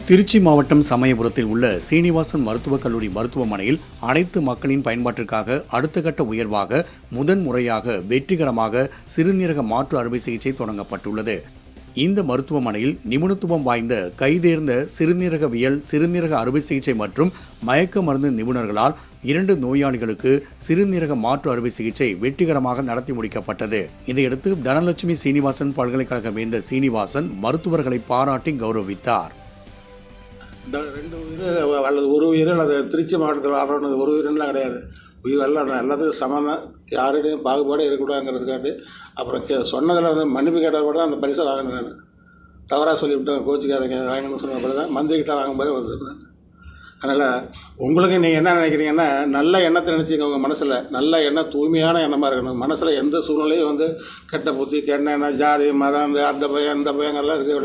திருச்சி மாவட்டம் சமயபுரத்தில் உள்ள சீனிவாசன் மருத்துவக் கல்லூரி மருத்துவமனையில் அனைத்து மக்களின் பயன்பாட்டிற்காக அடுத்த கட்ட உயர்வாக முதன்முறையாக வெற்றிகரமாக சிறுநீரக மாற்று அறுவை சிகிச்சை தொடங்கப்பட்டுள்ளது. இந்த மருத்துவமனையில் நிபுணத்துவம் வாய்ந்த கைதேர்ந்த சிறுநீரகவியல், சிறுநீரக அறுவை சிகிச்சை மற்றும் மயக்க மருந்து நிபுணர்களால் 2 நோயாளிகளுக்கு சிறுநீரக மாற்று அறுவை சிகிச்சை வெற்றிகரமாக நடத்தி முடிக்கப்பட்டது. இதையடுத்து தனலட்சுமி சீனிவாசன் பல்கலைக்கழக வேந்தர் சீனிவாசன் மருத்துவர்களை பாராட்டி கௌரவித்தார். 2 உயிர் அல்லது ஒரு உயிர் அல்லது திருச்சி மாவட்டத்தில் வாழ்றது ஒரு உயிரெல்லாம் கிடையாது. உயிர் எல்லாம் எல்லாத்துக்கும் சமம் தான். யாருடையும் பாகுபாடு இருக்கக்கூடாதுங்கிறதுக்காண்டி அப்புறம் சொன்னதில் மன்னிப்பு கேட்டால் கூட அந்த பரிசை வாங்கினேன். நான் தவறாக சொல்லிவிட்டேன், கோச்சிக்காதீங்க வாங்கணும்னு சொன்ன தான் மந்திரிக்கிட்ட வாங்கும்போதே வந்துருந்தேன். அதனால் உங்களுக்கு நீங்கள் என்ன நினைக்கிறீங்கன்னா, நல்ல எண்ணத்தை நினச்சிங்க. உங்கள் மனசில் நல்ல எண்ணம், தூய்மையான எண்ணமாக இருக்கணும். மனசில் எந்த சூழ்நிலையும் கெட்ட புத்தி, கெட்ட எண்ணம், ஜாதி, மதம், அந்த பயம் இந்த பயங்கள்லாம் இருக்க விட